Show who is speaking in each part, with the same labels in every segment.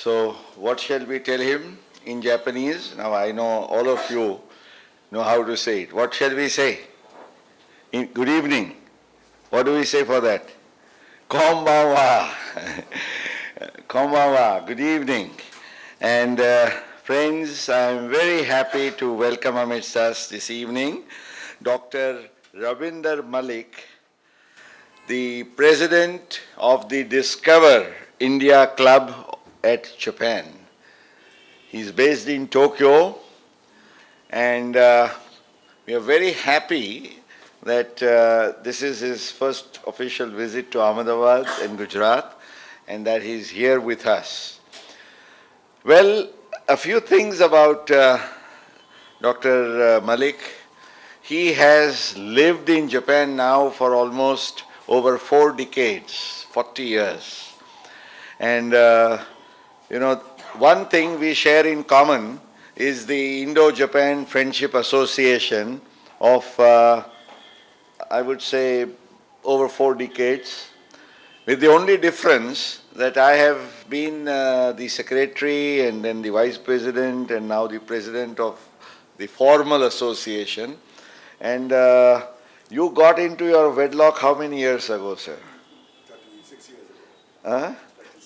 Speaker 1: So, what shall we tell him in Japanese? Now, I know all of you know how to say it. What shall we say? Good evening. What do we say for that? Konbanwa. Konbanwa. Good evening. And friends, I am very happy to welcome amidst us this evening Dr. Rabinder Malik, the president of the Discover India Club at Japan. He's based in Tokyo, and we are very happy that this is his first official visit to Ahmedabad in Gujarat, and that he's here with us. Well, a few things about Dr. Malik. He has lived in Japan now for almost over 4 decades, 40 years. And, one thing we share in common is the Indo-Japan Friendship Association of, I would say, over 4 decades, with the only difference that I have been the secretary and then the vice president and now the president of the formal association. And you got into your wedlock how many years ago, sir?
Speaker 2: 36 years ago.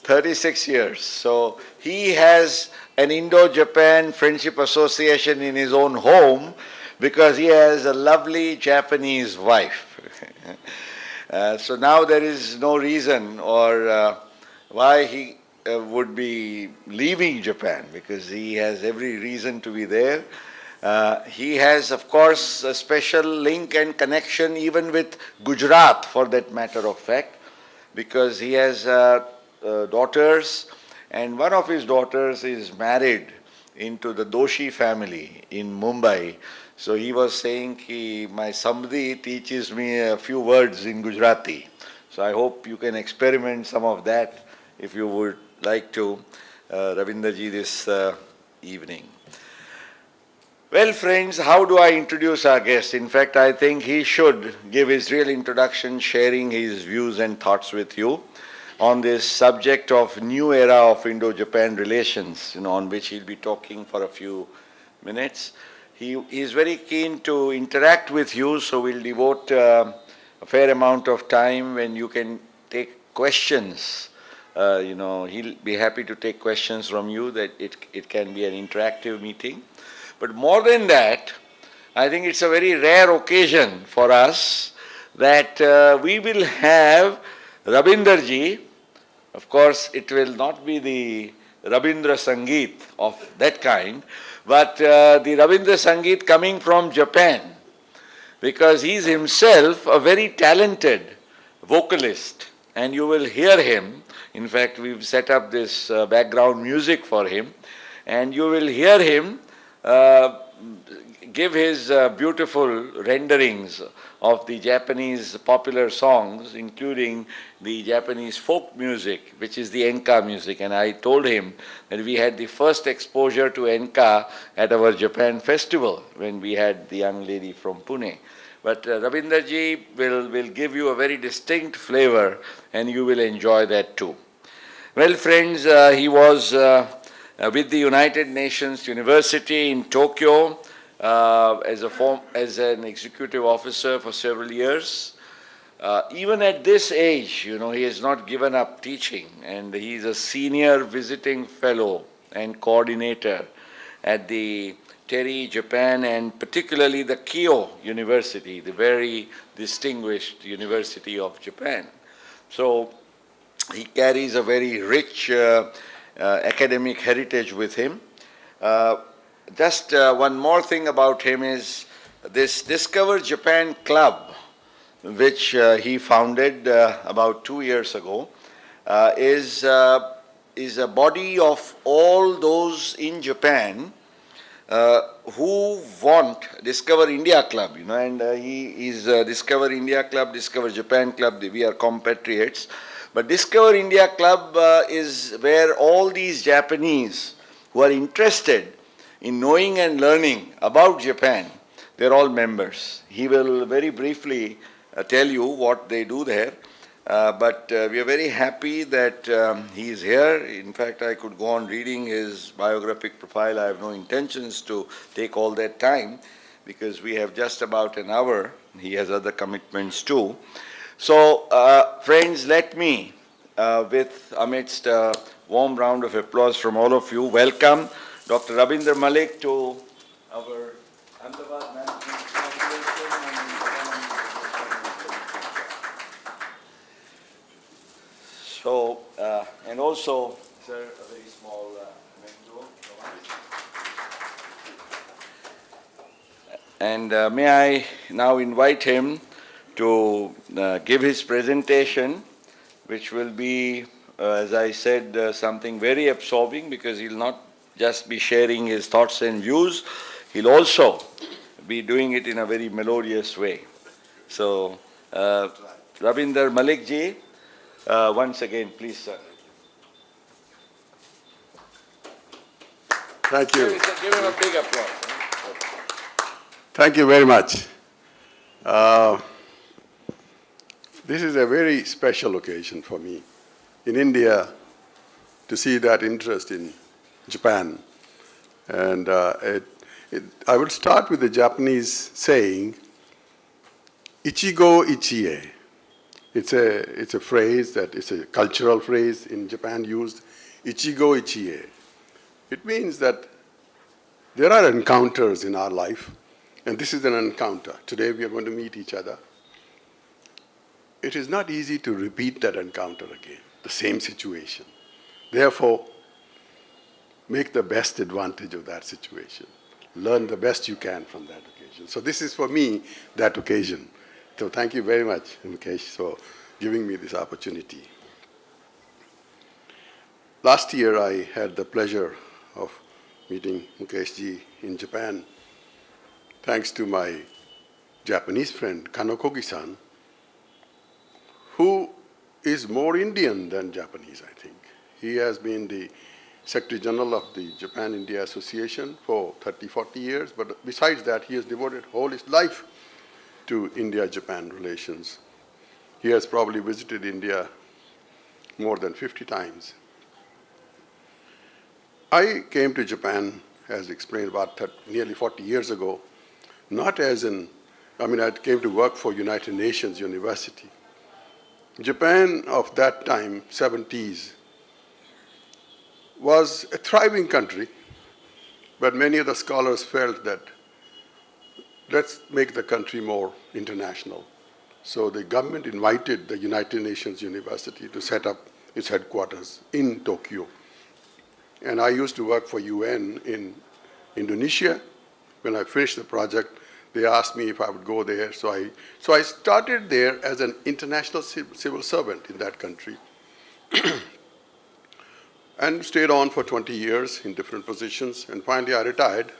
Speaker 1: 36 years. So he has an Indo-Japan Friendship Association in his own home because he has a lovely Japanese wife. So now there is no reason or why he would be leaving Japan, because he has every reason to be there. He has, of course, a special link and connection even with Gujarat, for that matter of fact, because he has daughters, and one of his daughters is married into the Doshi family in Mumbai. So he was saying, my Samdi teaches me a few words in Gujarati. So I hope you can experiment some of that if you would like to, Ravinderji, this evening. Well, friends, how do I introduce our guest? In fact, I think he should give his real introduction, sharing his views and thoughts with you on this subject of new era of Indo-Japan relations, on which he'll be talking for a few minutes. He is very keen to interact with you, so we'll devote a fair amount of time when you can take questions. He'll be happy to take questions from you, that it can be an interactive meeting. But more than that, I think it's a very rare occasion for us that we will have Rabinderji. Of course, it will not be the Rabindra Sangeet of that kind, but the Rabindra Sangeet coming from Japan, because he is himself a very talented vocalist, and you will hear him. In fact, we've set up this background music for him, and you will hear him give his beautiful renderings of the Japanese popular songs, including the Japanese folk music, which is the Enka music. And I told him that we had the first exposure to Enka at our Japan festival when we had the young lady from Pune. But Rabinderji will give you a very distinct flavor, and you will enjoy that too. Well, friends, he was with the United Nations University in Tokyo as an executive officer for several years. Even at this age, he has not given up teaching, and he is a senior visiting fellow and coordinator at the Terry, Japan, and particularly the Kyoto University, the very distinguished University of Japan. So he carries a very rich academic heritage with him. Just one more thing about him is this Discover Japan Club, which he founded about 2 years ago, is a body of all those in Japan who want Discover India Club, and he is Discover India Club, Discover Japan Club, we are compatriots. But Discover India Club is where all these Japanese who are interested in knowing and learning about Japan, they're all members. He will very briefly tell you what they do there. But we are very happy that he is here. In fact, I could go on reading his biographic profile. I have no intentions to take all that time because we have just about an hour. He has other commitments too. So, friends, let me, amidst a warm round of applause from all of you, welcome Dr. Rabinder Malik to our Ahmedabad Management Corporation. So, and also, sir, a very small memento. And may I now invite him to give his presentation, which will be, as I said, something very absorbing because he'll not just be sharing his thoughts and views, he'll also be doing it in a very melodious way. So, Rabinder Malik ji, once again, please, sir.
Speaker 2: Thank you.
Speaker 1: Give him a big applause.
Speaker 2: Thank you very much. This is a very special occasion for me. In India, to see that interest in Japan. And I would start with the Japanese saying, Ichigo Ichie. It's a phrase that is a cultural phrase in Japan used, Ichigo Ichie. It means that there are encounters in our life, and this is an encounter. Today we are going to meet each other. It is not easy to repeat that encounter again, the same situation. Therefore, make the best advantage of that situation. Learn the best you can from that occasion. So this is for me that occasion. So thank you very much, Mukesh, for giving me this opportunity. Last year I had the pleasure of meeting Mukesh ji in Japan. Thanks to my Japanese friend, Kanokogi-san, who is more Indian than Japanese, I think. He has been the Secretary General of the Japan-India Association for 30, 40 years, but besides that, he has devoted all his life to India-Japan relations. He has probably visited India more than 50 times. I came to Japan, as explained, about nearly 40 years ago, not as I came to work for United Nations University. Japan of that time, 70s, was a thriving country, but many of the scholars felt that let's make the country more international. So the government invited the United Nations University to set up its headquarters in Tokyo. And I used to work for UN in Indonesia. When I finished the project, they asked me if I would go there. So I started there as an international civil servant in that country and stayed on for 20 years in different positions. And finally, I retired.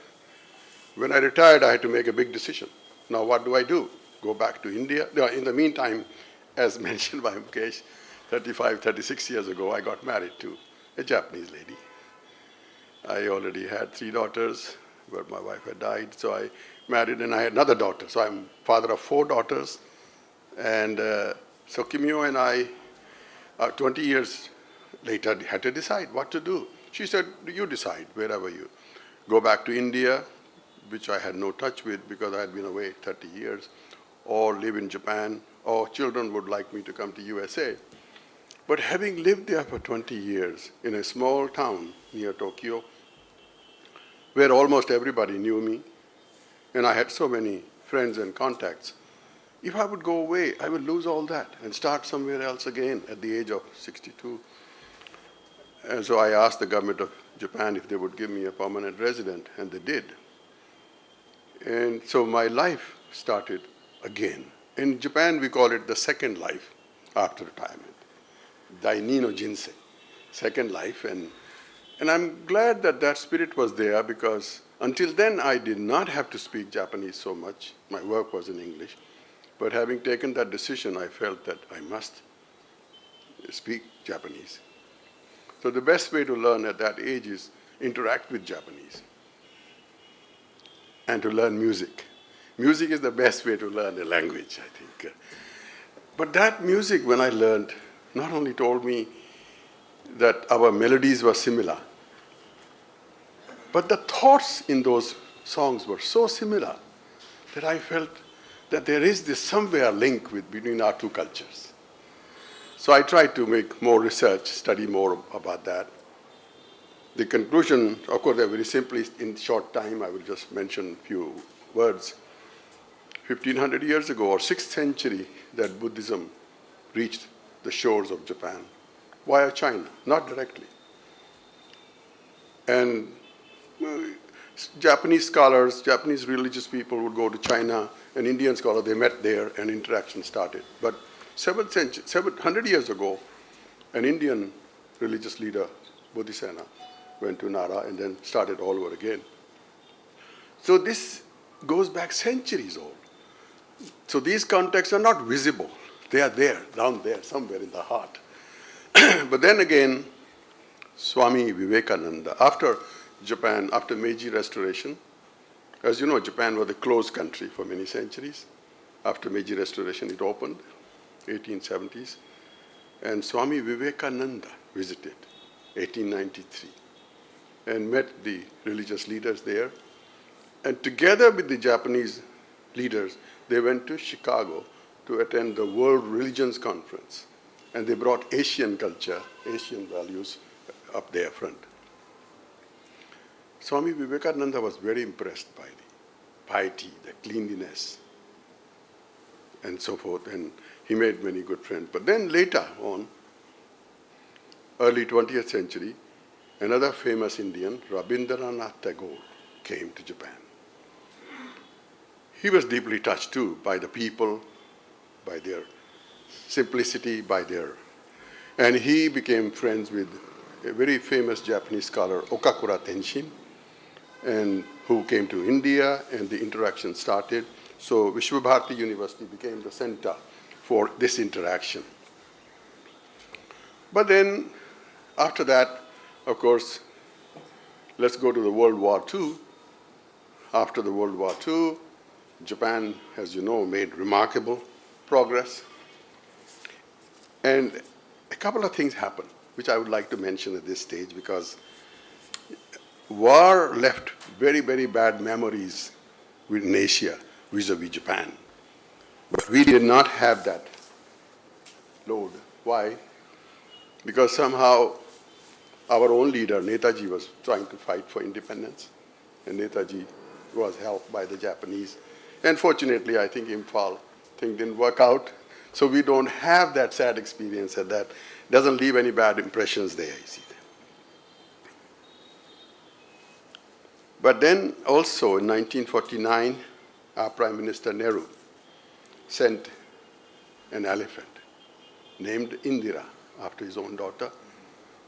Speaker 2: When I retired, I had to make a big decision. Now, what do I do? Go back to India? No, in the meantime, as mentioned by Mukesh, 35, 36 years ago, I got married to a Japanese lady. I already had 3 daughters, but my wife had died, so I married and I had another daughter. So I'm father of 4 daughters. And so Kimio and I, 20 years later, had to decide what to do. She said, you decide, wherever you go back to India, which I had no touch with because I had been away 30 years, or live in Japan, or children would like me to come to USA. But having lived there for 20 years in a small town near Tokyo, where almost everybody knew me, and I had so many friends and contacts, if I would go away, I would lose all that and start somewhere else again at the age of 62. And so I asked the government of Japan if they would give me a permanent resident, and they did. And so my life started again. In Japan, we call it the second life after retirement. Daini no jinsei, second life. And I'm glad that that spirit was there because until then, I did not have to speak Japanese so much. My work was in English. But having taken that decision, I felt that I must speak Japanese. So the best way to learn at that age is interact with Japanese and to learn music. Music is the best way to learn a language, I think. But that music, when I learned, not only told me that our melodies were similar, but the thoughts in those songs were so similar that I felt that there is this somewhere link between our two cultures. So I tried to make more research, study more about that. The conclusion, of course, very simply, in short time, I will just mention a few words. 1500 years ago, or 6th century, that Buddhism reached the shores of Japan via China, not directly. And Japanese scholars, Japanese religious people would go to China, and Indian scholars, they met there and interaction started. But 700 years ago, an Indian religious leader, Bodhisena, went to Nara and then started all over again. So this goes back centuries old. So these contexts are not visible. They are there, down there, somewhere in the heart. But then again, Swami Vivekananda, after Japan, after Meiji Restoration, as you know, Japan was a closed country for many centuries. After Meiji Restoration, it opened, 1870s. And Swami Vivekananda visited, 1893, and met the religious leaders there. And together with the Japanese leaders, they went to Chicago to attend the World Religions Conference. And they brought Asian culture, Asian values up there front. Swami Vivekananda was very impressed by the piety, the cleanliness, and so forth, and he made many good friends. But then later on, early 20th century, another famous Indian, Rabindranath Tagore, came to Japan. He was deeply touched too by the people, by their simplicity, and he became friends with a very famous Japanese scholar, Okakura Tenshin, and who came to India, and the interaction started. So Vishwabharati University became the center for this interaction. But then, after that, of course, let's go to the World War II. After the World War II, Japan, as you know, made remarkable progress. And a couple of things happened, which I would like to mention at this stage, because war left very, very bad memories in Asia vis-a-vis Japan. But we did not have that load. Why? Because somehow our own leader, Netaji, was trying to fight for independence, and Netaji was helped by the Japanese. And fortunately, I think Imphal thing didn't work out, so we don't have that sad experience, and that doesn't leave any bad impressions there, you see. But then also in 1949, our Prime Minister Nehru sent an elephant named Indira, after his own daughter,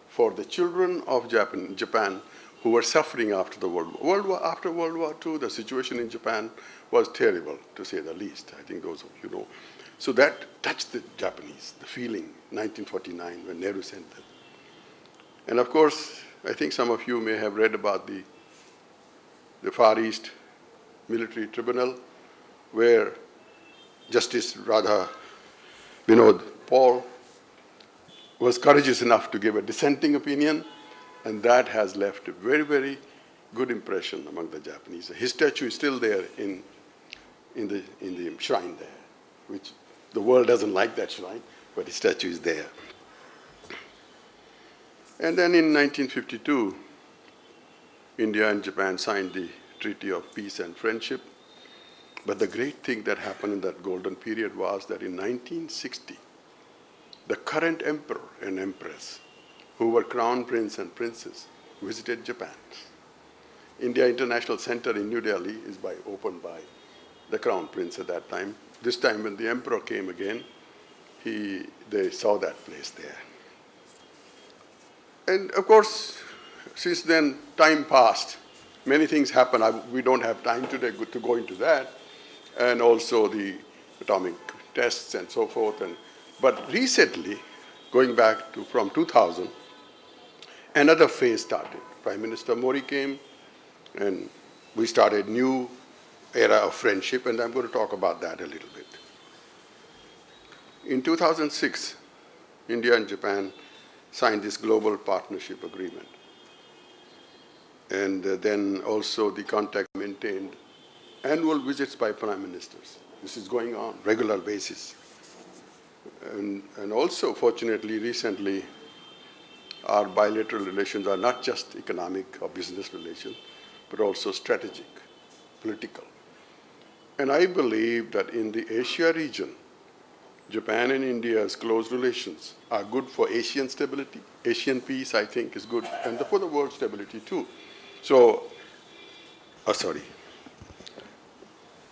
Speaker 2: for the children of Japan who were suffering after the World War. After World War II, the situation in Japan was terrible, to say the least. I think those of you know. So that touched the Japanese, the feeling, 1949, when Nehru sent them. And of course, I think some of you may have read about the Far East Military Tribunal, where Justice Radha Vinod Paul was courageous enough to give a dissenting opinion, and that has left a very, very good impression among the Japanese. His statue is still there in the shrine there, which the world doesn't like that shrine, but his statue is there. And then in 1952, India and Japan signed the Treaty of Peace and Friendship. But the great thing that happened in that golden period was that in 1960, the current emperor and empress, who were crown prince and princess, visited Japan. India International Center in New Delhi is opened by the crown prince at that time. This time when the emperor came again, they saw that place there. And of course, since then, time passed. Many things happened. We don't have time today to go into that. And also the atomic tests and so forth. But recently, going back from 2000, another phase started. Prime Minister Modi came, and we started new era of friendship, and I'm going to talk about that a little bit. In 2006, India and Japan signed this global partnership agreement. And then also the contact maintained annual visits by prime ministers. This is going on regular basis. And also, fortunately, recently, our bilateral relations are not just economic or business relations, but also strategic, political. And I believe that in the Asia region, Japan and India's close relations are good for Asian stability. Asian peace, I think, is good, and for the world stability too. So,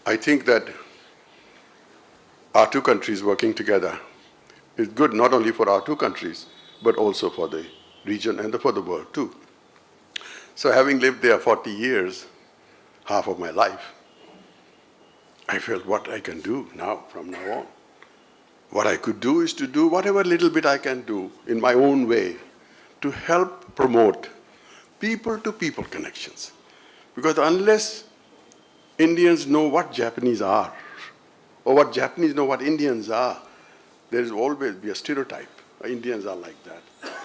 Speaker 2: I think that our two countries working together is good not only for our two countries, but also for the region and for the world too. So having lived there 40 years, half of my life, I felt what I can do now, from now on. What I could do is to do whatever little bit I can do in my own way to help promote people-to-people connections. Because unless Indians know what Japanese are, or what Japanese know what Indians are, there is always be a stereotype. Indians are like that.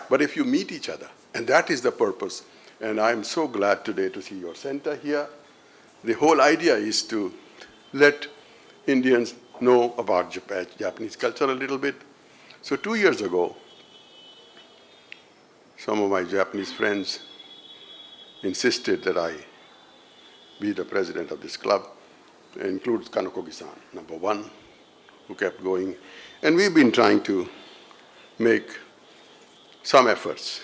Speaker 2: But if you meet each other, and that is the purpose, and I'm so glad today to see your center here. The whole idea is to let Indians know about Japanese culture a little bit. So 2 years ago, some of my Japanese friends insisted that I be the president of this club. It includes Kanokogi-san, number one, who kept going. And we've been trying to make some efforts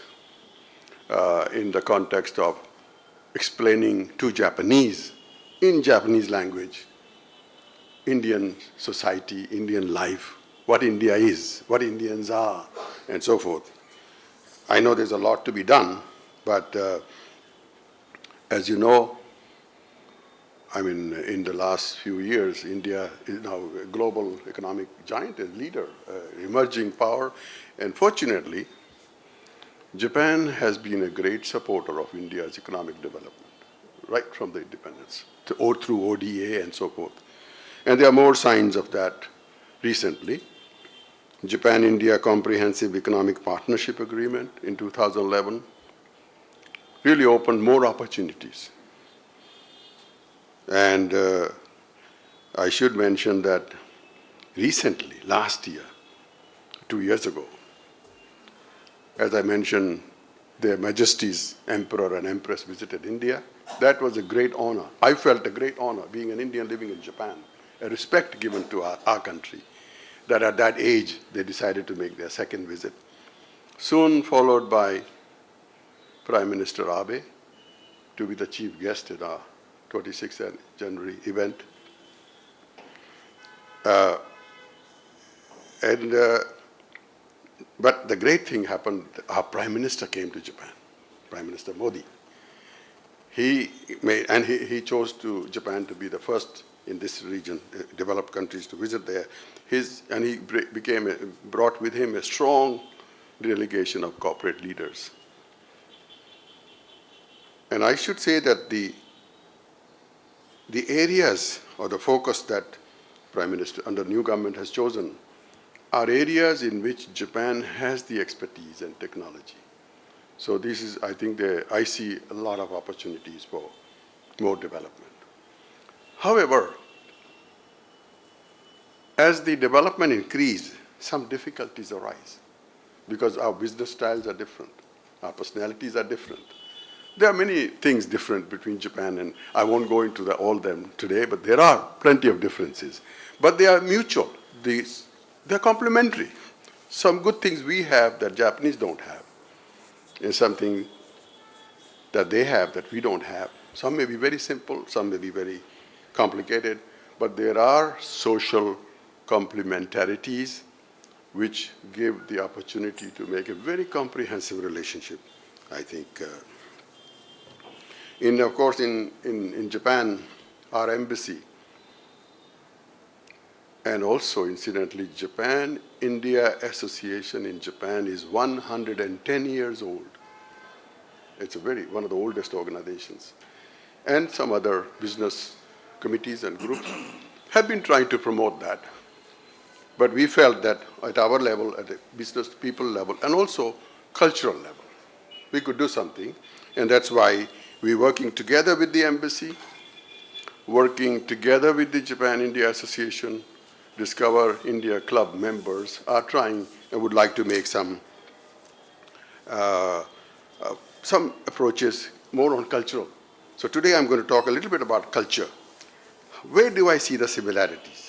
Speaker 2: in the context of explaining to Japanese, in Japanese language, Indian society, Indian life, what India is, what Indians are, and so forth. I know there's a lot to be done, but as you know, I mean, in the last few years, India is now a global economic giant, a leader, emerging power, and fortunately, Japan has been a great supporter of India's economic development, right from the independence, through ODA and so forth. And there are more signs of that recently. Japan-India Comprehensive Economic Partnership Agreement in 2011 really opened more opportunities. And I should mention that recently, last year, 2 years ago, as I mentioned, Their Majesties Emperor and Empress visited India. That was a great honor. I felt a great honor being an Indian living in Japan, a respect given to our country, that at that age they decided to make their second visit. Soon followed by Prime Minister Abe to be the chief guest at our 26th January event. But the great thing happened, our Prime Minister came to Japan, Prime Minister Modi. He chose Japan to be the first in this region, developed countries, to visit there. And he brought with him a strong delegation of corporate leaders. And I should say that the areas or the focus that Prime Minister under new government has chosen are areas in which Japan has the expertise and technology. So this is, I think, I see a lot of opportunities for more development. However, as the development increases, some difficulties arise because our business styles are different, our personalities are different. There are many things different between Japan and, I won't go into all them today, but there are plenty of differences. But they are mutual. They're complementary. Some good things we have that Japanese don't have, and something that they have that we don't have. Some may be very simple, some may be very complicated, but there are social complementarities which give the opportunity to make a very comprehensive relationship, I think. Of course, in Japan, our embassy, and also, incidentally, Japan-India Association in Japan is 110 years old. It's one of the oldest organizations. And some other business committees and groups have been trying to promote that. But we felt that at our level, at a business people level, and also cultural level, we could do something. And that's why we're working together with the embassy, working together with the Japan-India Association, Discover India Club members are trying and would like to make some approaches more on cultural. So today I'm going to talk a little bit about culture. Where do I see the similarities?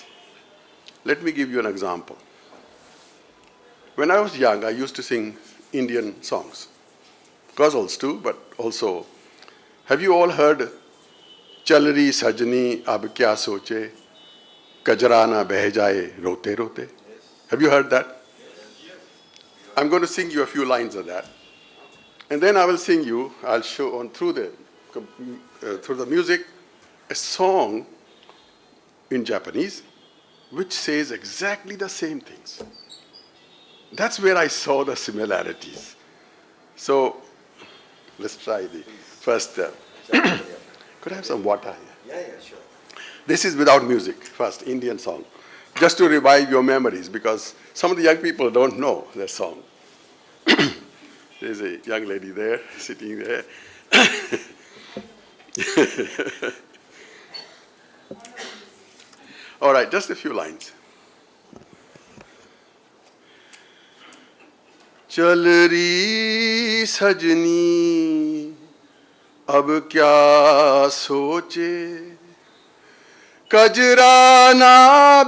Speaker 2: Let me give you an example. When I was young, I used to sing Indian songs, ghazals too, but also, have you all heard Chalri Sajni Ab Kya Soche, Kajra Na Beh Jaye Rote Rote? Have you heard that? I'm going to sing you a few lines of that. And then I will sing you, I'll show on through the music, a song in Japanese which says exactly the same things. That's where I saw the similarities. So let's try the first. Could I have some water here?
Speaker 1: Yeah, sure.
Speaker 2: This is without music, first Indian song, just to revive your memories, because some of the young people don't know that song. There's a young lady there, sitting there. All right, just a few lines. चल रही सजनी अब क्या सोचे कजरा ना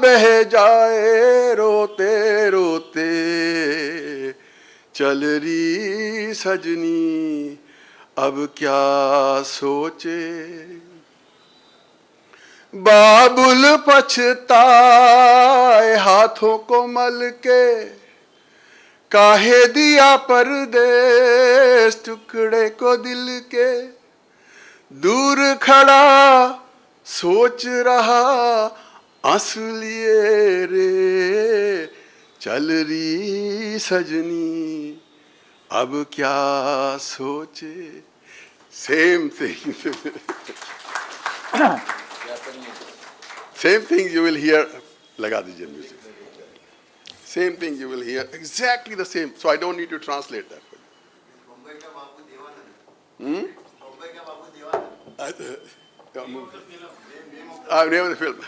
Speaker 2: बह जाए रोते रोते चल रही सजनी अब क्या सोचे बाबुल पछताए हाथों को मल के काहे दिया परदेस टुकड़े को दिल के दूर खड़ा सोच रहा आंसू लिए रे चल रही सजनी अब क्या सोचे same thing same thing you will hear लगा दीजिए music same thing you will hear exactly the same so I don't need to translate that name of the film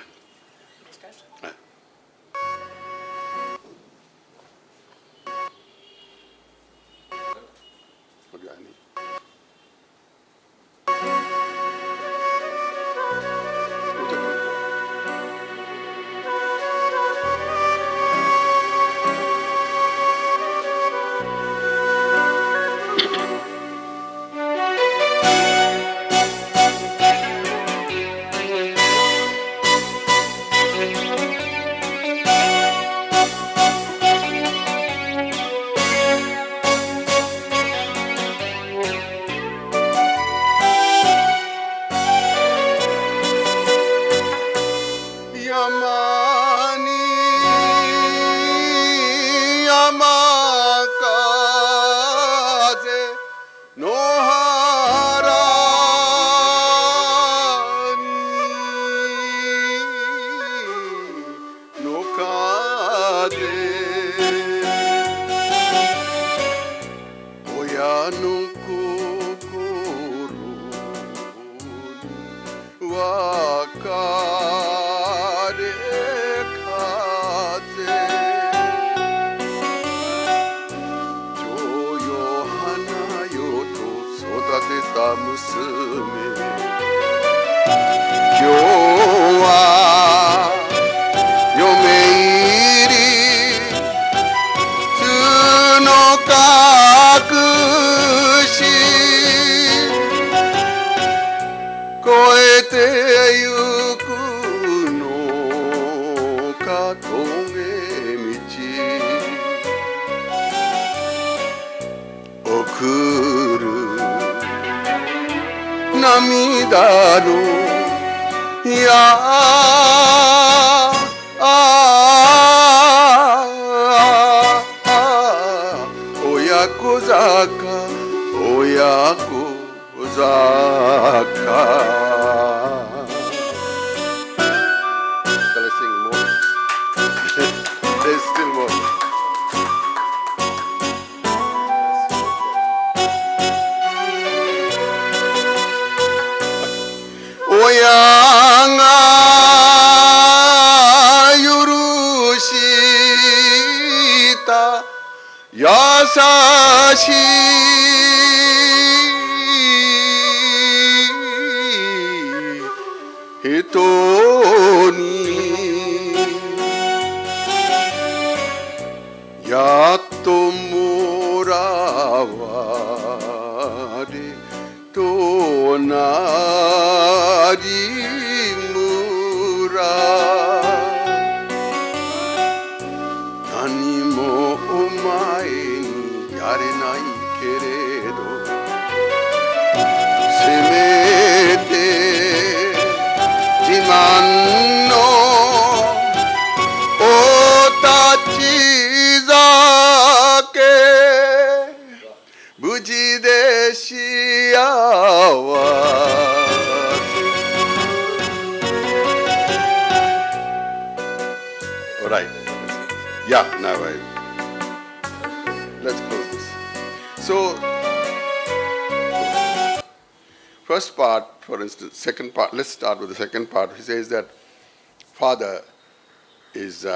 Speaker 2: しい人にやっともらわれとなり村何もお前にやれないけれどせめて自慢のお立ち酒無事で幸せ All right. Yeah, now let's close this. So, first part, for instance, second part, let's start with the second part. He says that father is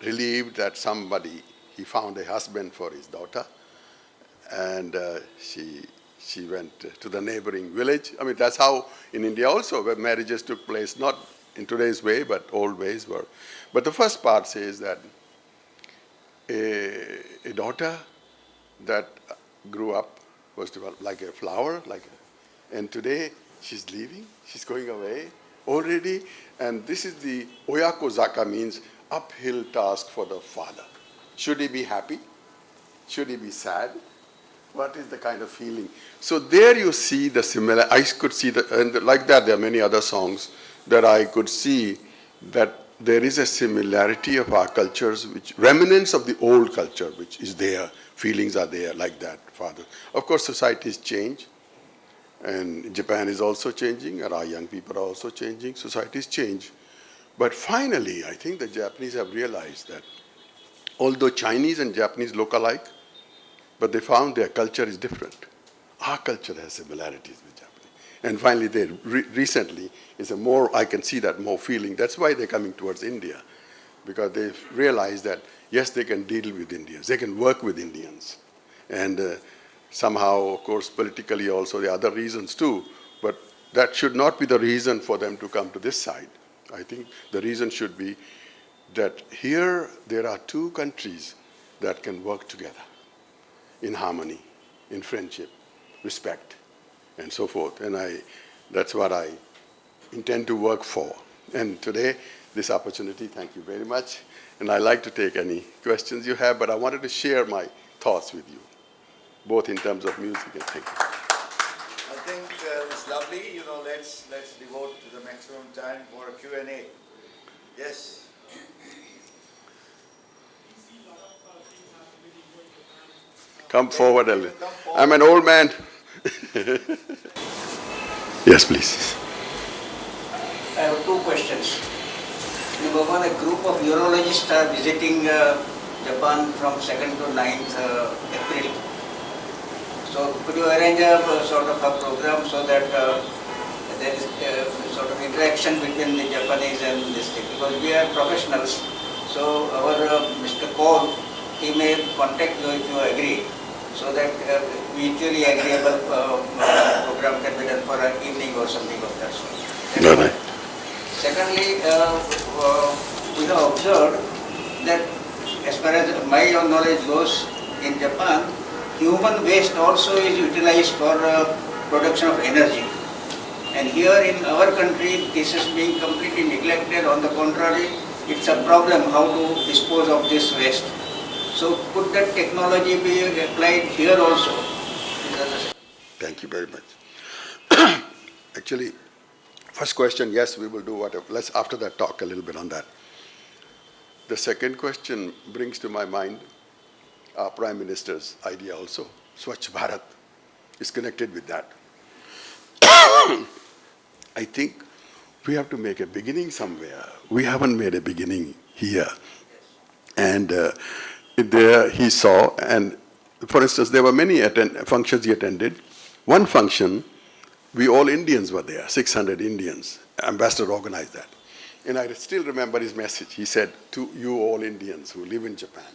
Speaker 2: relieved that he found a husband for his daughter, and she went to the neighboring village. I mean, that's how in India also, where marriages took place, not in today's way, but old ways were. But the first part says that a daughter that grew up was developed like a flower, and today she's leaving, she's going away already, and this is the oyako zaka, means uphill task for the father. Should he be happy? Should he be sad? What is the kind of feeling? So there you see the similar. I could see and like that there are many other songs that I could see that there is a similarity of our cultures, which remnants of the old culture, which is there. Feelings are there like that, father. Of course, societies change, and Japan is also changing, and our young people are also changing. Societies change. But finally, I think the Japanese have realized that although Chinese and Japanese look alike, but they found their culture is different. Our culture has similarities with Japanese. And finally, they recently is a more, I can see that more feeling. That's why they're coming towards India, because they realize that, yes, they can deal with Indians. They can work with Indians. And somehow, of course, politically also, there are other reasons too, but that should not be the reason for them to come to this side. I think the reason should be that here there are two countries that can work together in harmony, in friendship, respect, and so forth. And that's what I intend to work for. And today, this opportunity, thank you very much. And I'd like to take any questions you have, but I wanted to share my thoughts with you, both in terms of music and thank you.
Speaker 1: I think it's lovely. Let's devote the maximum time for a Q&A. Yes.
Speaker 2: Come forward a little. I'm an old man. Yes, please.
Speaker 3: I have two questions. Number one, a group of urologists are visiting Japan from 2nd to 9th April. So could you arrange a sort of a program so that there is a sort of interaction between the Japanese and this thing? Because we are professionals. So our Mr. Cole, he may contact you if you agree, so that mutually agreeable program can be done for an evening or something of that sort.
Speaker 2: No, no.
Speaker 3: Secondly, we have observed that as far as my knowledge goes, in Japan, human waste also is utilized for production of energy. And here in our country, this is being completely neglected. On the contrary, it's a problem how to dispose of this waste. So could that technology be applied here also?
Speaker 2: Thank you very much. Actually, first question, yes, we will do whatever. Let's after that talk a little bit on that. The second question brings to my mind our Prime Minister's idea also. Swachh Bharat is connected with that. I think we have to make a beginning somewhere. We haven't made a beginning here. And there he saw, and for instance, there were many functions he attended. One function, we all Indians were there, 600 Indians. Ambassador organized that. And I still remember his message. He said, to you all Indians who live in Japan,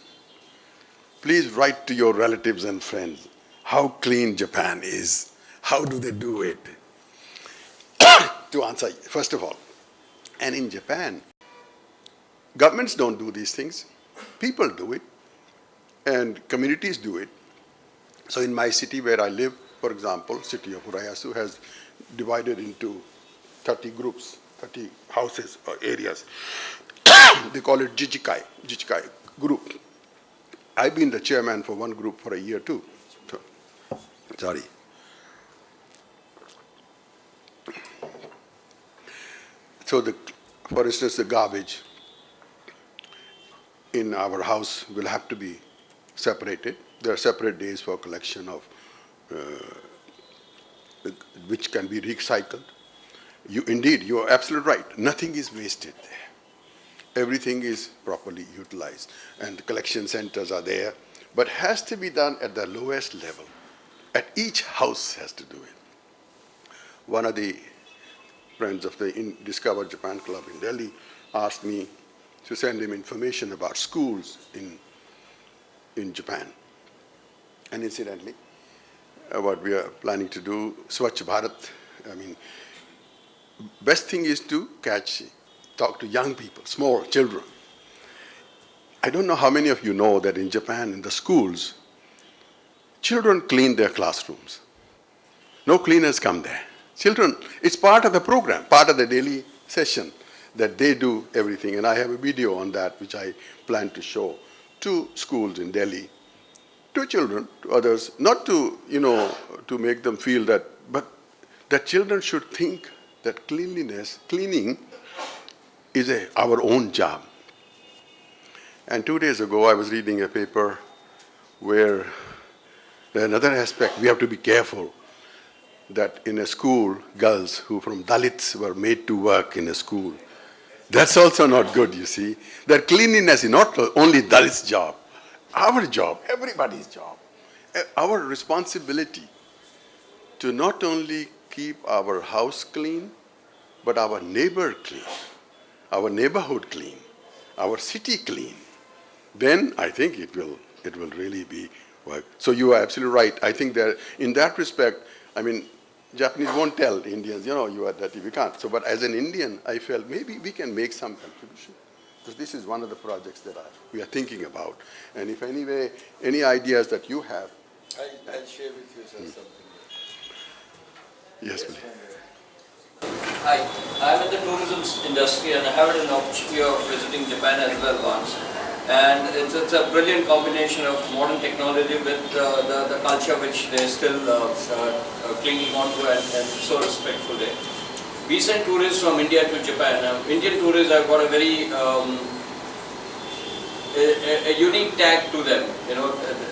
Speaker 2: please write to your relatives and friends how clean Japan is. How do they do it? To answer, first of all, and in Japan, governments don't do these things. People do it, and communities do it. So in my city where I live, for example, city of Urayasu has divided into 30 groups, 30 houses or areas. They call it Jichikai group. I've been the chairman for one group for a year too. So, sorry. So, for instance, the garbage in our house will have to be separated. There are separate days for collection of which can be recycled. Indeed, you are absolutely right. Nothing is wasted there. Everything is properly utilized, and the collection centers are there. But has to be done at the lowest level. At each house has to do it. One of the friends of the Discover Japan Club in Delhi asked me to send him information about schools in Japan. And incidentally, what we are planning to do, Swachh Bharat, I mean, best thing is to talk to young people, small children. I don't know how many of you know that in Japan, in the schools, children clean their classrooms. No cleaners come there. Children, it's part of the program, part of the daily session that they do everything. And I have a video on that which I plan to show to schools in Delhi, to children, to others, not to, to make them feel that, but that children should think that cleaning is our own job. And 2 days ago, I was reading a paper where another aspect, we have to be careful that in a school, girls who from Dalits were made to work in a school. That's also not good, you see. That cleanliness is not only Dalits' job, our job, everybody's job. Our responsibility to not only keep our house clean, but our neighbor clean, our neighborhood clean, our city clean. Then I think it will really be work. So you are absolutely right. I think that in that respect, I mean, Japanese won't tell Indians, you are dirty, we can't. So, but as an Indian, I felt maybe we can make some contribution. Because this is one of the projects that we are thinking about. And if any ideas that you have.
Speaker 1: I'll share with you something.
Speaker 2: Yes, please.
Speaker 4: Hi, I'm in the tourism industry and I had an opportunity of visiting Japan as well once. And it's a brilliant combination of modern technology with the culture which they're still clinging on to and so respectful there. We send tourists from India to Japan. Indian tourists have got a very a unique tag to them.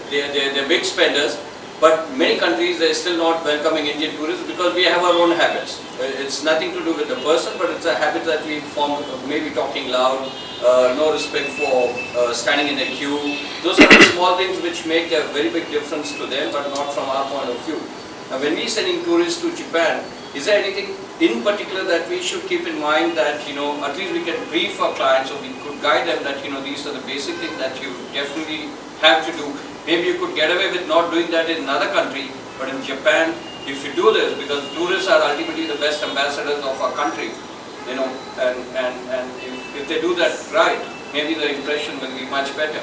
Speaker 4: They're big spenders, but many countries they're still not welcoming Indian tourists because we have our own habits. It's nothing to do with the person, but it's a habit that we form, maybe talking loud, no respect for standing in a queue. Those are the small things which make a very big difference to them, but not from our point of view. Now, when we sending tourists to Japan, is there anything in particular that we should keep in mind that, at least we can brief our clients or we could guide them that, these are the basic things that you definitely have to do. Maybe you could get away with not doing that in another country, but in Japan, if you do this, because tourists are ultimately the best ambassadors of our country, and if they do that right, maybe the impression will be much better.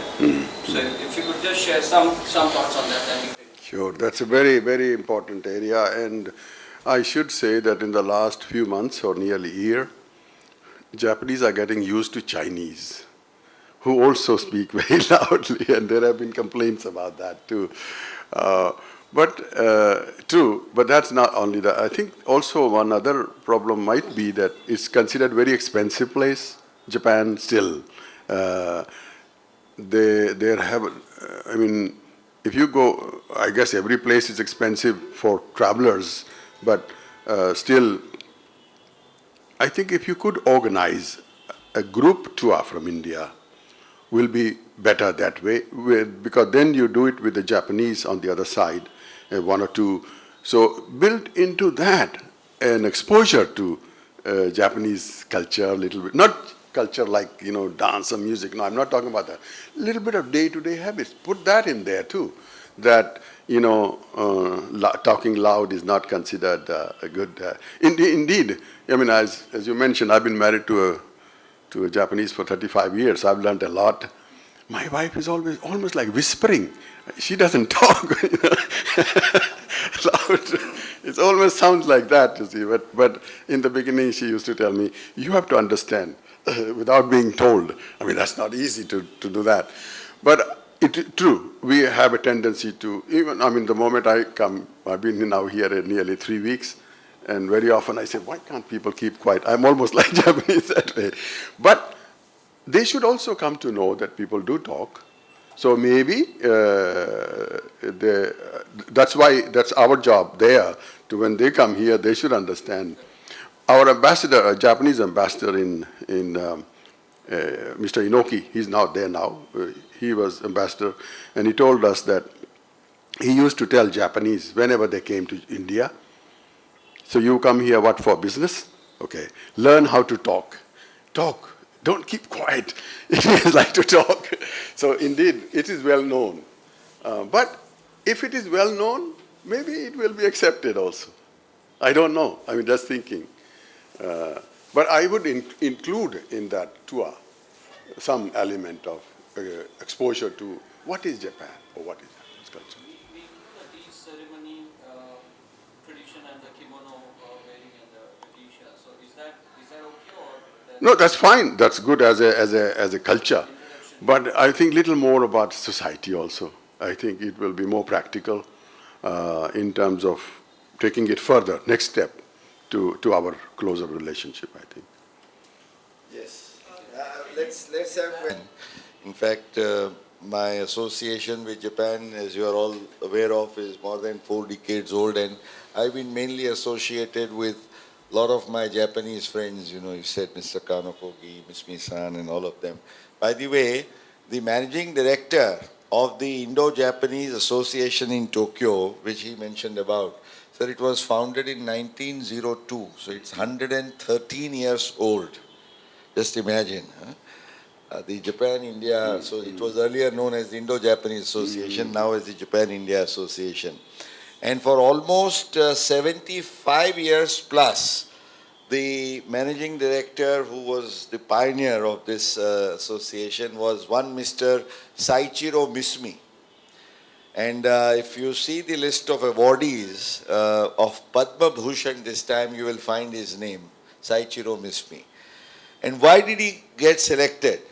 Speaker 4: So if you could just share some thoughts on that, that'd be great.
Speaker 2: Sure, that's a very, very important area, and I should say that in the last few months or nearly a year, Japanese are getting used to Chinese, who also speak very loudly, and there have been complaints about that too. True, but that's not only that. I think also one other problem might be that it's considered very expensive place, Japan still. If you go, I guess every place is expensive for travelers, but still, I think if you could organize a group tour from India, will be better that way, because then you do it with the Japanese on the other side, one or two. So build into that an exposure to Japanese culture a little bit, not culture like, dance or music. No, I'm not talking about that. A little bit of day-to-day habits. Put that in there too. That, talking loud is not considered a good... Indeed, I mean, as you mentioned, I've been married to a Japanese for 35 years. I've learned a lot. My wife is almost like whispering. She doesn't talk. Loud. It almost sounds like that, you see. But in the beginning, she used to tell me, you have to understand, without being told. I mean, that's not easy to do that. But true, we have a tendency to, the moment I come, I've been now here nearly 3 weeks, and very often I say, why can't people keep quiet? I'm almost like Japanese that way. But they should also come to know that people do talk. So maybe that's our job there. When they come here, they should understand. Our ambassador, a Japanese ambassador in Mr. Inoki, he's not there now. He was ambassador, and he told us that he used to tell Japanese whenever they came to India, so you come here, what, for business? Okay. Learn how to talk. Talk. Don't keep quiet. It is like to talk. So indeed, it is well known. But if it is well known, maybe it will be accepted also. I don't know. I mean, just thinking. But I would include in that tour some element of exposure to what is Japan or what is Japanese culture.
Speaker 4: We include the tea ceremony tradition and the kimono wearing and the t-shirt. So is that okay or?
Speaker 2: No, that's fine. That's good as a culture. But I think little more about society also. I think it will be more practical in terms of taking it further, next step to our closer relationship, I think.
Speaker 1: Yes. Let's have. In fact, my association with Japan, as you are all aware of, is more than 4 decades old, and I've been mainly associated with a lot of my Japanese friends. You said Mr. Kanokogi, Ms. Misan, and all of them. By the way, the managing director of the Indo-Japanese Association in Tokyo, which he mentioned about, sir, it was founded in 1902, so it's 113 years old. Just imagine. Huh? The Japan-India, so it was earlier known as the Indo-Japanese Association, now as the Japan-India Association. And for almost 75 years plus, the managing director who was the pioneer of this association was one Mr. Saichiro Misumi. And if you see the list of awardees of Padma Bhushan this time, you will find his name, Saichiro Misumi. And why did he get selected?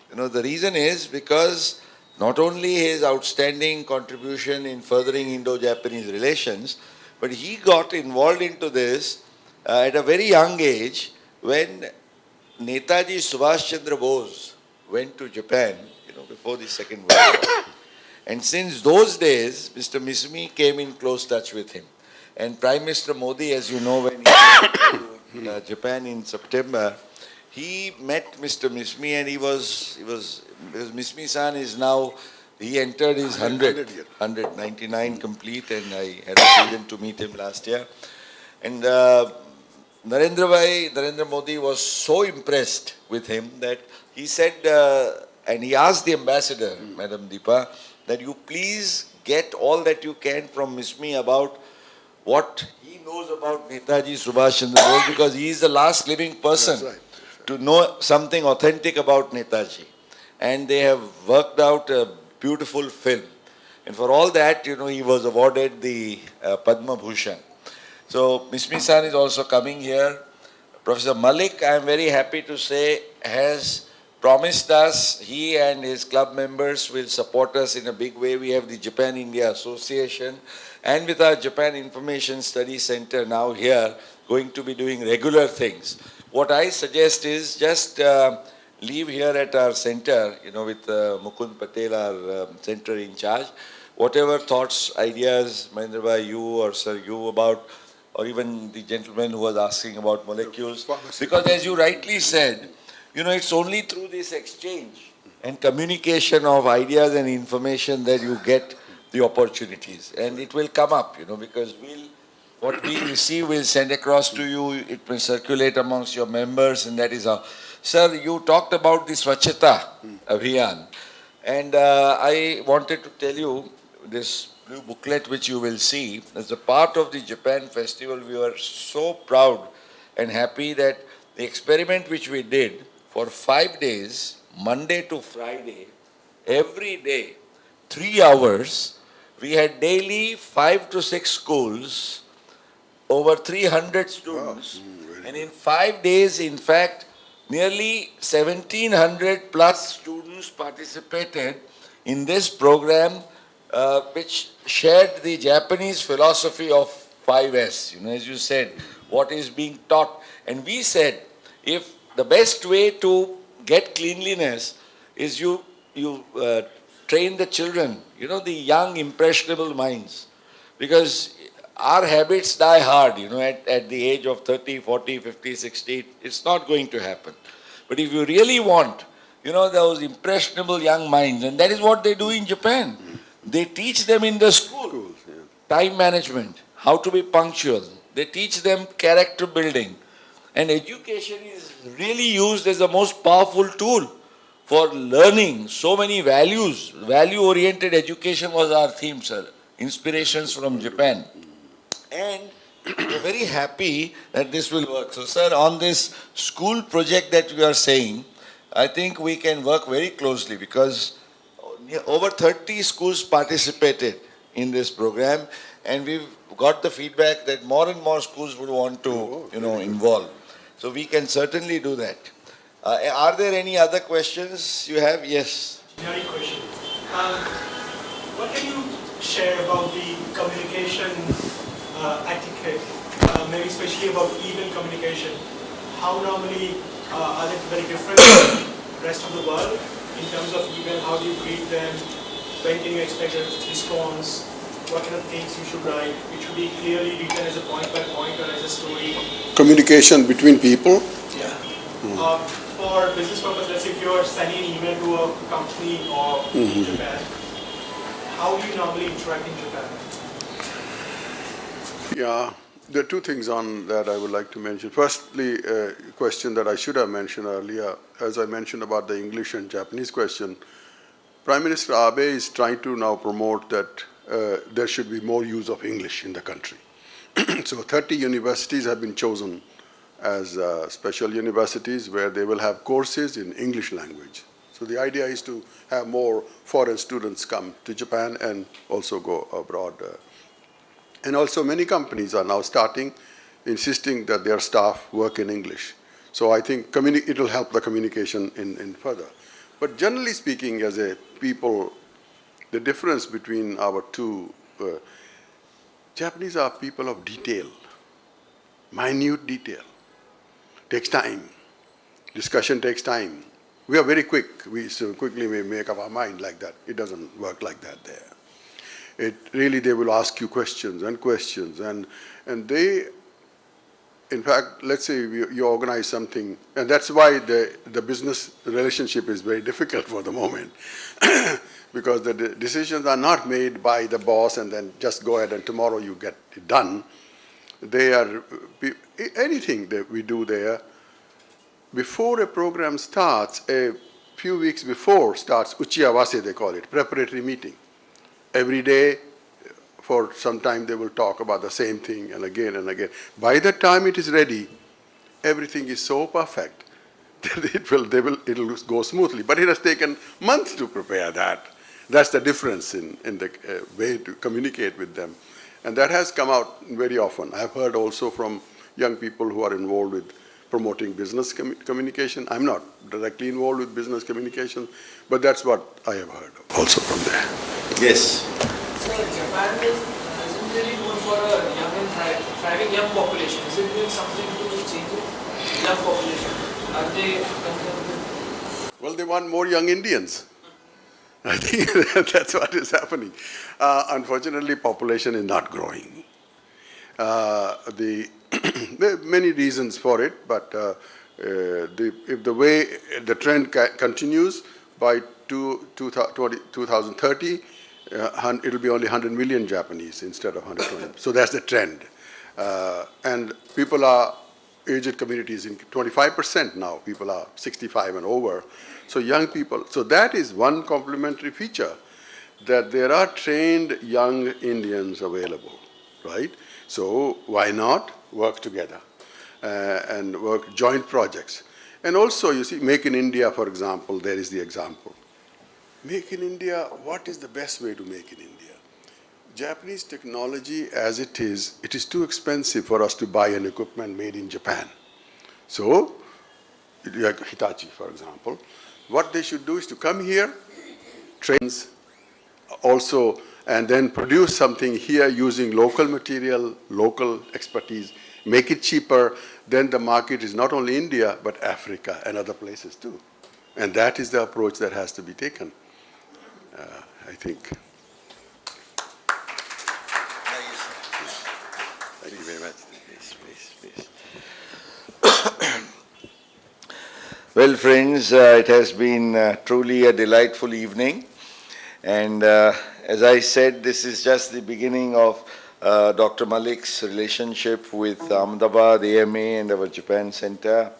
Speaker 1: The reason is because not only his outstanding contribution in furthering Indo-Japanese relations, but he got involved into this at a very young age when Netaji Subhash Chandra Bose went to Japan, before the Second World War. And since those days, Mr. Misumi came in close touch with him. And Prime Minister Modi, as you know, when he came to Japan in September, he met Mr. Misumi, and because Misumi-san is now, he entered his 199 complete, and I had occasion to meet him last year. And Narendra Modi was so impressed with him that he said, and he asked the ambassador, Madam Deepa, that you please get all that you can from Misumi about what he knows about Netaji Subhash Chandra Bose, because he is the last living person to know something authentic about Netaji. And they have worked out a beautiful film. And for all that, he was awarded the Padma Bhushan. So Misumi-san is also coming here. Professor Malik, I am very happy to say, has promised us, he and his club members will support us in a big way. We have the Japan-India Association, and with our Japan Information Study Center now here, going to be doing regular things. What I suggest is just leave here at our center, with Mukund Patel, our center in charge, whatever thoughts, ideas, Mahendra Bhai, you or Sir, you about, or even the gentleman who was asking about molecules. Because as you rightly said, it's only through this exchange and communication of ideas and information that you get the opportunities. And it will come up, because what we receive we'll send across to you, it will circulate amongst your members, and that is how. Sir, you talked about the Swachhata Abhiyan, and I wanted to tell you this blue booklet which you will see as a part of the Japan festival. We were so proud and happy that the experiment which we did for 5 days, Monday to Friday, every day, 3 hours, we had daily 5 to 6 schools, over 300 students, and in 5 days, in fact, nearly 1700 plus students participated in this program, which shared the Japanese philosophy of 5S, as you said, what is being taught. And we said, if the best way to get cleanliness is you train the children, the young impressionable minds, because our habits die hard, at the age of 30, 40, 50, 60, it's not going to happen. But if you really want, those impressionable young minds, and that is what they do in Japan. They teach them in the school, time management, how to be punctual. They teach them character building. And education is really used as the most powerful tool for learning so many values. Value-oriented education was our theme, sir. Inspirations from Japan. And we're very happy that this will work. So, sir, on this school project that you are saying, I think we can work very closely because over 30 schools participated in this program, and we've got the feedback that more and more schools would want to, involve. So we can certainly do that. Are there any other questions you have? Yes.
Speaker 5: Generic question. What can you share about the communication etiquette, maybe especially about email communication? How normally are they very different from the rest of the world in terms of email? How do you greet them? When can you expect a response? What kind of things you should write? It should be clearly written as a point by point or as a story.
Speaker 2: Communication between people?
Speaker 5: Yeah. For business purpose, let's say if you're sending an email to a company or in Japan, how do you normally interact in Japan?
Speaker 2: Yeah, there are two things on that I would like to mention. Firstly, a question that I should have mentioned earlier, as I mentioned about the English and Japanese question, Prime Minister Abe is trying to now promote that there should be more use of English in the country. So 30 universities have been chosen as special universities where they will have courses in English language. So the idea is to have more foreign students come to Japan and also go abroad. And also many companies are now insisting that their staff work in English. So I think it will help the communication in further. But generally speaking, as a people, the difference between our two, Japanese are people of detail, minute detail. Takes time. Discussion takes time. We are very quick. We so quickly may make up our mind like that. It doesn't work like that there. They will ask you questions, and they, in fact, let's say you organize something, and that's why the business relationship is very difficult for the moment, because the decisions are not made by the boss and then just go ahead and tomorrow you get it done. They are, anything that we do there, before a program starts, a few weeks before starts, uchiawase they call it, preparatory meeting. Every day, for some time they will talk about the same thing and again and again. By the time it is ready, everything is so perfect that it will go smoothly. But it has taken months to prepare that. That's the difference in the way to communicate with them. And that has come out very often. I've heard also from young people who are involved with promoting business communication. I'm not directly involved with business communication, but that's what I have heard also from there. Yes?
Speaker 5: So Japan isn't really known for a young and thriving young population. Is it doing something to change it? Young population. Are they concerned with?
Speaker 2: Well, they want more young Indians. I think that's what is happening. Unfortunately, population is not growing. There are many reasons for it, but if the way the trend continues, by 2030, it will be only 100 million Japanese instead of 120. So that's the trend. And people are aged community is in 25% now. People are 65 and over. So young people, so that is one complementary feature, that there are trained young Indians available, right? So why not work together and work joint projects? And also, you see, Make in India, for example, there is the example. Make in India, what is the best way to make in India? Japanese technology as it is too expensive for us to buy an equipment made in Japan. So, like Hitachi, for example, what they should do is to come here, train also, and then produce something here using local material, local expertise, make it cheaper. Then the market is not only India, but Africa and other places too. And that is the approach that has to be taken, I think.
Speaker 1: Thank you very much. Please. Well, friends, it has been truly a delightful evening. And as I said, this is just the beginning of Dr. Malik's relationship with Ahmedabad AMA and our Japan Center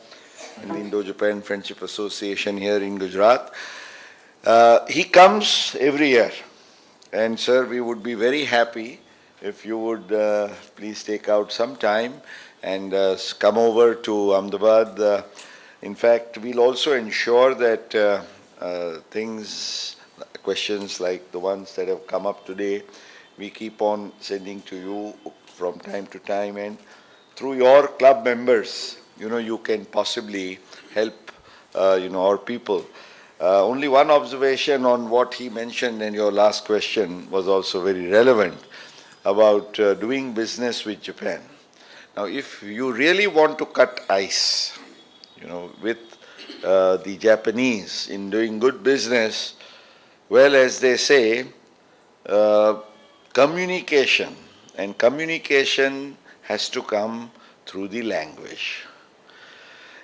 Speaker 1: and the Indo-Japan Friendship Association here in Gujarat. He comes every year. And sir, we would be very happy if you would please take out some time and come over to Ahmedabad. In fact, we'll also ensure that questions like the ones that have come up today, we keep on sending to you from time to time, and through your club members, you can possibly help, our people. Only one observation on what he mentioned in your last question was also very relevant about doing business with Japan. Now, if you really want to cut ice, with the Japanese in doing good business, well, as they say, communication, and communication has to come through the language.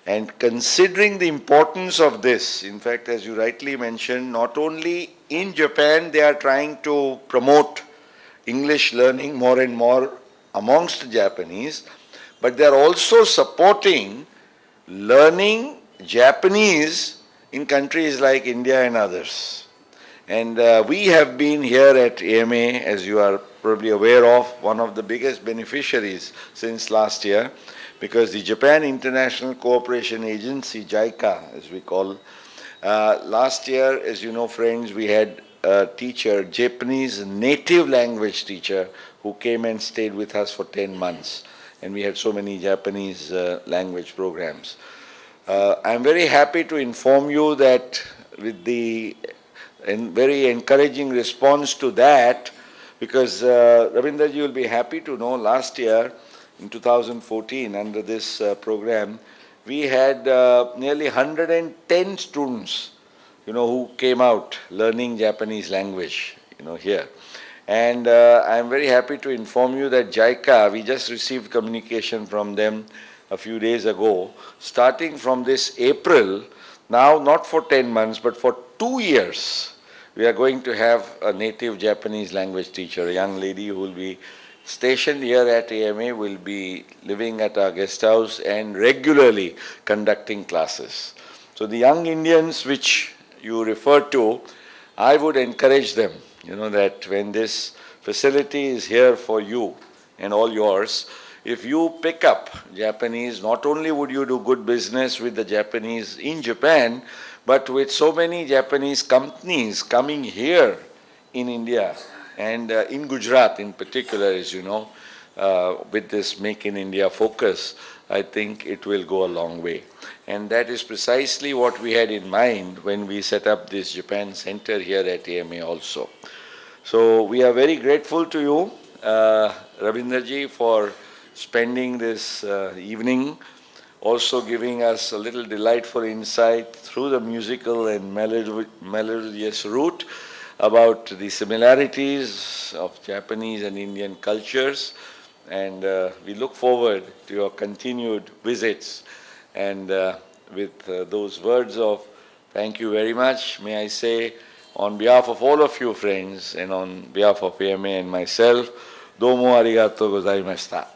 Speaker 1: And considering the importance of this, in fact, as you rightly mentioned, not only in Japan they are trying to promote English learning more and more amongst the Japanese, but they are also supporting learning Japanese in countries like India and others. And we have been here at AMA, as you are probably aware of, one of the biggest beneficiaries since last year, because the Japan International Cooperation Agency, JICA, as we call, last year, as you know, friends, we had a teacher, Japanese native language teacher, who came and stayed with us for 10 months. And we had so many Japanese language programs. I'm very happy to inform you that with the very encouraging response to that, because Rabinder, you will be happy to know last year, in 2014, under this program, we had nearly 110 students, who came out learning Japanese language, here. And I'm very happy to inform you that JICA, we just received communication from them a few days ago, starting from this April, now not for 10 months, but for 2 years, we are going to have a native Japanese language teacher, a young lady who will be stationed here at AMA, will be living at our guest house and regularly conducting classes. So the young Indians which you refer to, I would encourage them, that when this facility is here for you and all yours, if you pick up Japanese, not only would you do good business with the Japanese in Japan, but with so many Japanese companies coming here in India and in Gujarat in particular, as you know, with this Make in India focus, I think it will go a long way. And that is precisely what we had in mind when we set up this Japan Center here at AMA also. So we are very grateful to you, Rabinderji, for spending this evening, also giving us a little delightful insight through the musical and melodious route about the similarities of Japanese and Indian cultures. And we look forward to your continued visits. And with those words of thank you very much, may I say, on behalf of all of you friends and on behalf of AMA and myself, domo arigatou gozaimashita.